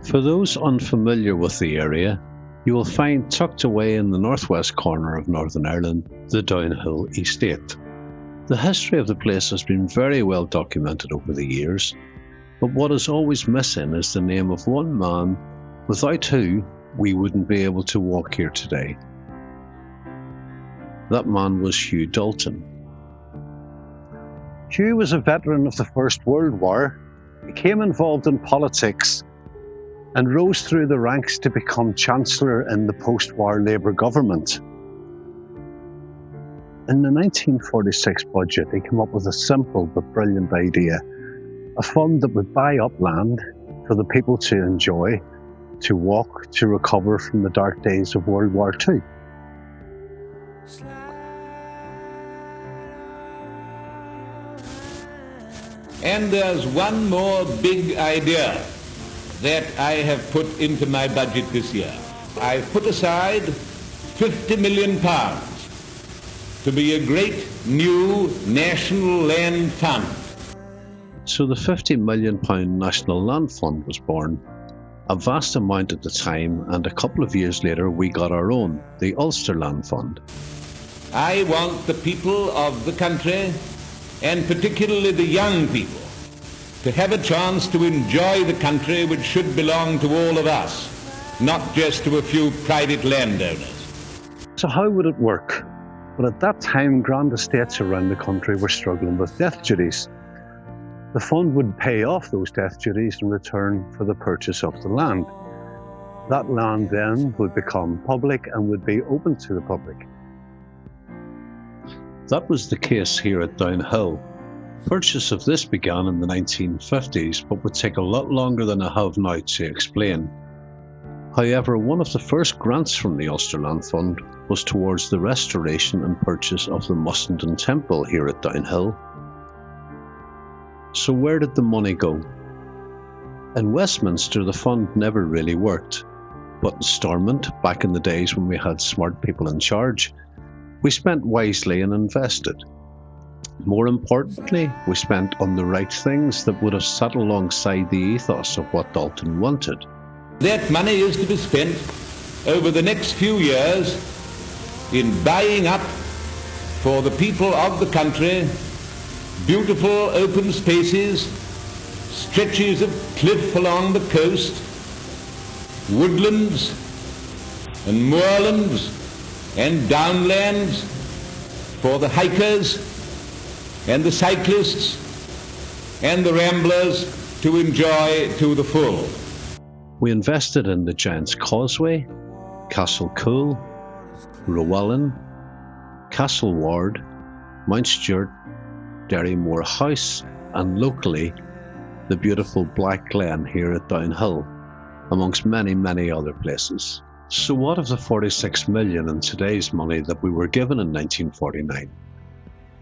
For those unfamiliar with the area, you will find tucked away in the northwest corner of Northern Ireland the Downhill Estate. The history of the place has been very well documented over the years, but what is always missing is the name of one man without who we wouldn't be able to walk here today. That man was Hugh Dalton. Hugh was a veteran of the First World War, became involved in politics, and rose through the ranks to become Chancellor in the post-war Labour government. In the 1946 budget, he came up with a simple but brilliant idea, a fund that would buy up land for the people to enjoy, to walk, to recover from the dark days of World War II. And there's one more big idea that I have put into my budget this year. I've put aside £50 million to be a great new national land fund. So the £50 million National Land Fund was born, a vast amount at the time, and a couple of years later we got our own, the Ulster Land Fund. I want the people of the country, and particularly the young people, to have a chance to enjoy the country which should belong to all of us, not just to a few private landowners. So how would it work? Well, at that time, grand estates around the country were struggling with death duties. The fund would pay off those death duties in return for the purchase of the land. That land then would become public and would be open to the public. That was the case here at Downhill. Purchase of this began in the 1950s, but would take a lot longer than I have now to explain. However, one of the first grants from the Ulster Land Fund was towards the restoration and purchase of the Mussenden Temple here at Downhill. So where did the money go? In Westminster, the fund never really worked, but in Stormont, back in the days when we had smart people in charge, we spent wisely and invested. More importantly, we spent on the right things that would have sat alongside the ethos of what Dalton wanted. That money is to be spent over the next few years in buying up for the people of the country beautiful open spaces, stretches of cliff along the coast, woodlands and moorlands and downlands for the hikers and the cyclists and the ramblers to enjoy to the full. We invested in the Giant's Causeway, Castle Cool, Rowallan, Castle Ward, Mount Stewart, Derrymore House, and locally the beautiful Black Glen here at Downhill, amongst many, many other places. So what of the 46 million in today's money that we were given in 1949?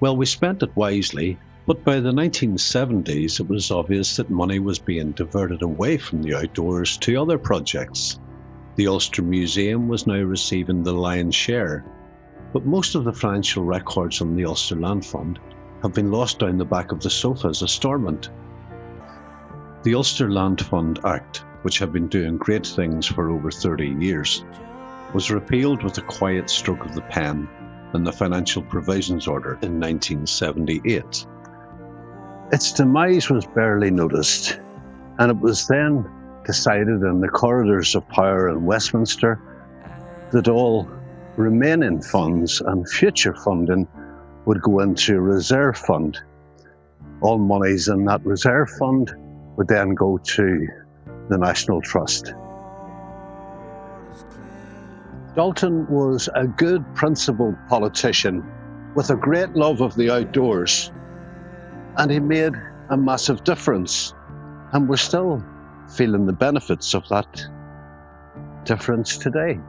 Well, we spent it wisely, but by the 1970s it was obvious that money was being diverted away from the outdoors to other projects. The Ulster Museum was now receiving the lion's share, but most of the financial records on the Ulster Land Fund have been lost down the back of the sofas of Stormont. The Ulster Land Fund Act, which had been doing great things for over 30 years, was repealed with a quiet stroke of the pen in the Financial Provisions Order in 1978. Its demise was barely noticed, and it was then decided in the corridors of power in Westminster that all remaining funds and future funding would go into a reserve fund. All monies in that reserve fund would then go to the National Trust. Dalton was a good, principled politician with a great love of the outdoors, and he made a massive difference, and we're still feeling the benefits of that difference today.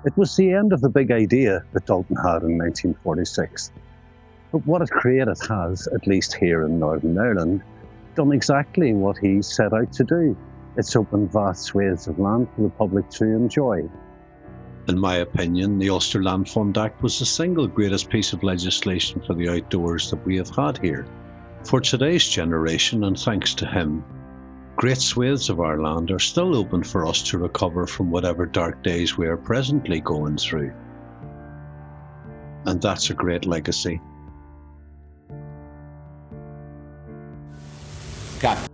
It was the end of the big idea that Dalton had in 1946, but what it created has, at least here in Northern Ireland, done exactly what he set out to do. It's opened vast swathes of land for the public to enjoy. In my opinion, the Ulster Land Fund Act was the single greatest piece of legislation for the outdoors that we have had here. For today's generation, and thanks to him, Great swathes of our land are still open for us to recover from whatever dark days we are presently going through. And that's a great legacy. Cut.